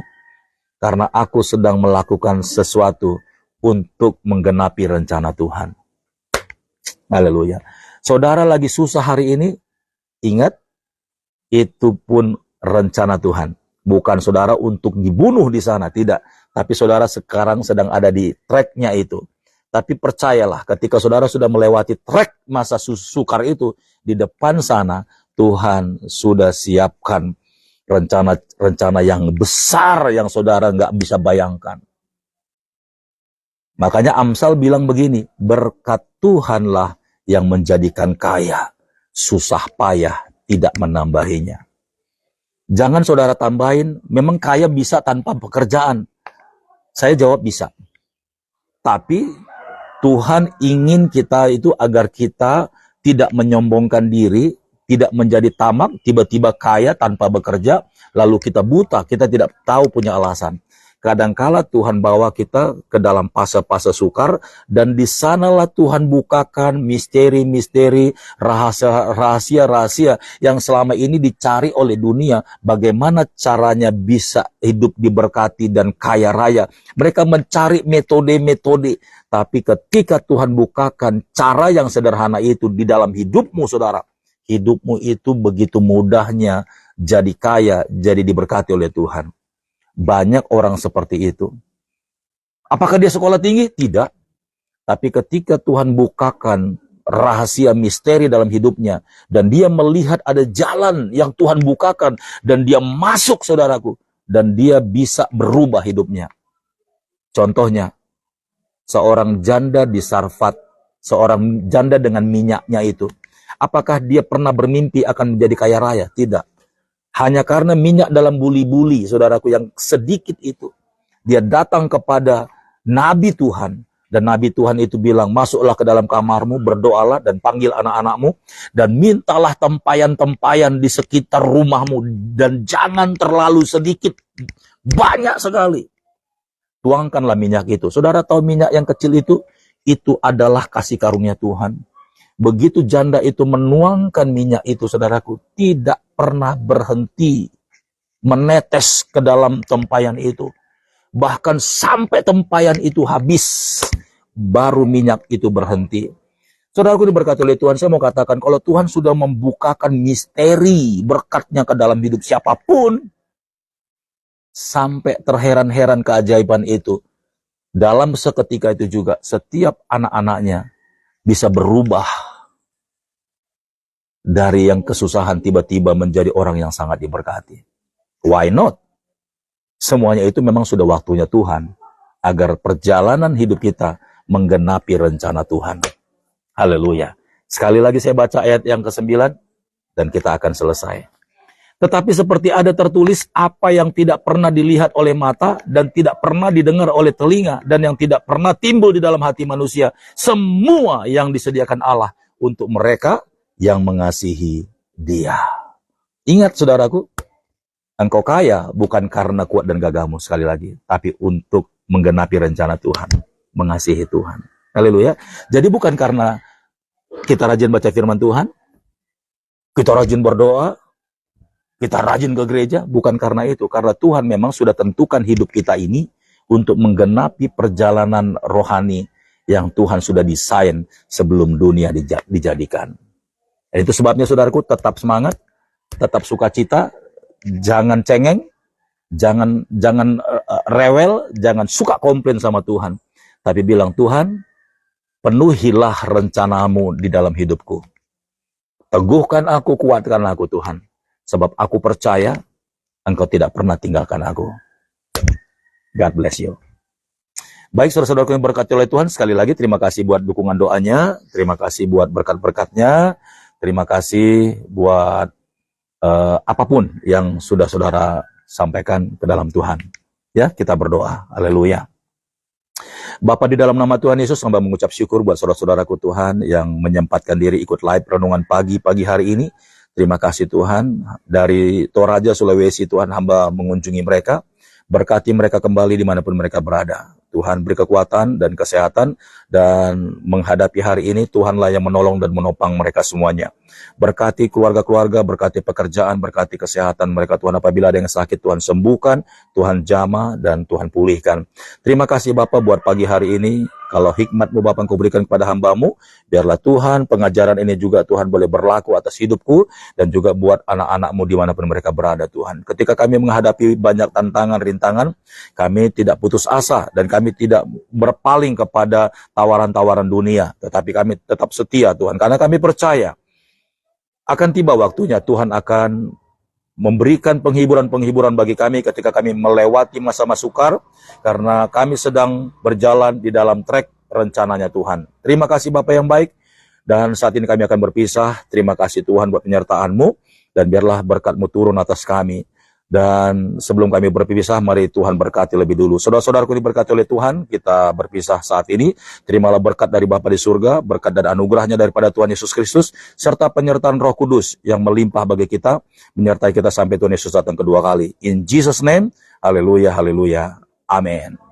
Karena aku sedang melakukan sesuatu untuk menggenapi rencana Tuhan. Haleluya. Saudara lagi susah hari ini, ingat, itu pun rencana Tuhan. Bukan saudara untuk dibunuh di sana, tidak. Tapi saudara sekarang sedang ada di tracknya itu. Tapi percayalah, ketika saudara sudah melewati track masa sukar itu, di depan sana, Tuhan sudah siapkan rencana-rencana yang besar yang saudara nggak bisa bayangkan. Makanya Amsal bilang begini, berkat Tuhanlah yang menjadikan kaya, susah payah tidak menambahinya. Jangan saudara tambahin, memang kaya bisa tanpa pekerjaan. Saya jawab bisa. Tapi Tuhan ingin kita itu agar kita tidak menyombongkan diri, tidak menjadi tamak, tiba-tiba kaya tanpa bekerja, lalu kita buta, kita tidak tahu punya alasan. Kadangkala Tuhan bawa kita ke dalam fase-fase sukar, dan di sanalah Tuhan bukakan misteri-misteri, rahasia-rahasia yang selama ini dicari oleh dunia. Bagaimana caranya bisa hidup diberkati dan kaya raya. Mereka mencari metode-metode, tapi ketika Tuhan bukakan cara yang sederhana itu di dalam hidupmu, saudara, hidupmu itu begitu mudahnya jadi kaya, jadi diberkati oleh Tuhan. Banyak orang seperti itu. Apakah dia sekolah tinggi? Tidak. Tapi ketika Tuhan bukakan rahasia misteri dalam hidupnya, dan dia melihat ada jalan yang Tuhan bukakan, dan dia masuk, saudaraku, dan dia bisa berubah hidupnya. Contohnya, seorang janda di Sarfat, seorang janda dengan minyaknya itu. Apakah dia pernah bermimpi akan menjadi kaya raya? Tidak. Hanya karena minyak dalam buli-buli, saudaraku, yang sedikit itu. Dia datang kepada Nabi Tuhan. Dan Nabi Tuhan itu bilang, masuklah ke dalam kamarmu, berdoalah dan panggil anak-anakmu. Dan mintalah tempayan-tempayan di sekitar rumahmu. Dan jangan terlalu sedikit, banyak sekali. Tuangkanlah minyak itu. Saudara tahu minyak yang kecil itu adalah kasih karunia Tuhan. Begitu janda itu menuangkan minyak itu, saudaraku, tidak pernah berhenti menetes ke dalam tempayan itu. Bahkan sampai tempayan itu habis, baru minyak itu berhenti. Saudaraku diberkati oleh Tuhan, saya mau katakan, kalau Tuhan sudah membukakan misteri berkatnya ke dalam hidup siapapun, sampai terheran-heran keajaiban itu, dalam seketika itu juga, setiap anak-anaknya bisa berubah dari yang kesusahan tiba-tiba menjadi orang yang sangat diberkati. Why not? Semuanya itu memang sudah waktunya Tuhan, agar perjalanan hidup kita menggenapi rencana Tuhan. Haleluya. Sekali lagi saya baca ayat yang ke-9. dan kita akan selesai. Tetapi seperti ada tertulis, apa yang tidak pernah dilihat oleh mata dan tidak pernah didengar oleh telinga dan yang tidak pernah timbul di dalam hati manusia, semua yang disediakan Allah untuk mereka yang mengasihi Dia. Ingat saudaraku, engkau kaya bukan karena kuat dan gagahmu, sekali lagi, tapi untuk menggenapi rencana Tuhan, mengasihi Tuhan. Haleluya. Jadi bukan karena kita rajin baca firman Tuhan, kita rajin berdoa, kita rajin ke gereja, bukan karena itu. Karena Tuhan memang sudah tentukan hidup kita ini untuk menggenapi perjalanan rohani yang Tuhan sudah desain sebelum dunia dijadikan. Dan itu sebabnya saudaraku, tetap semangat, tetap sukacita, jangan cengeng, jangan rewel, jangan suka komplain sama Tuhan. Tapi bilang, Tuhan, penuhilah rencanamu di dalam hidupku. Teguhkan aku, kuatkan aku Tuhan. Sebab aku percaya engkau tidak pernah tinggalkan aku. God bless you. Baik saudara-saudaraku yang berkati oleh Tuhan, sekali lagi terima kasih buat dukungan doanya, terima kasih buat berkat-berkatnya, terima kasih buat apapun yang sudah saudara sampaikan ke dalam Tuhan. Ya, kita berdoa. Haleluya. Bapa, di dalam nama Tuhan Yesus, hamba mengucap syukur buat saudara-saudaraku Tuhan yang menyempatkan diri ikut live renungan pagi hari ini. Terima kasih Tuhan, dari Toraja, Sulawesi, Tuhan hamba mengunjungi mereka, berkati mereka kembali dimanapun mereka berada. Tuhan beri kekuatan dan kesehatan, dan menghadapi hari ini Tuhanlah yang menolong dan menopang mereka semuanya. Berkati keluarga-keluarga, berkati pekerjaan, berkati kesehatan mereka Tuhan. Apabila ada yang sakit, Tuhan sembuhkan, Tuhan jamah, dan Tuhan pulihkan. Terima kasih Bapa buat pagi hari ini. Kalau hikmat-Mu Bapa Engkau berikan kepada hamba-Mu, biarlah Tuhan pengajaran ini juga Tuhan boleh berlaku atas hidupku, dan juga buat anak-anak-Mu dimanapun mereka berada Tuhan. Ketika kami menghadapi banyak tantangan, rintangan, kami tidak putus asa, dan kami tidak berpaling kepada tawaran-tawaran dunia, tetapi kami tetap setia Tuhan, karena kami percaya akan tiba waktunya Tuhan akan memberikan penghiburan-penghiburan bagi kami ketika kami melewati masa-masa sukar, karena kami sedang berjalan di dalam trek rencananya Tuhan. Terima kasih Bapa yang baik, dan saat ini kami akan berpisah. Terima kasih Tuhan buat penyertaan-Mu, dan biarlah berkat-Mu turun atas kami. Dan sebelum kami berpisah, mari Tuhan berkati lebih dulu. Saudara-saudaraku diberkati oleh Tuhan, kita berpisah saat ini. Terimalah berkat dari Bapa di surga, berkat dan anugerahnya daripada Tuhan Yesus Kristus, serta penyertaan Roh Kudus yang melimpah bagi kita, menyertai kita sampai Tuhan Yesus datang kedua kali. In Jesus' name, haleluya, haleluya, amin.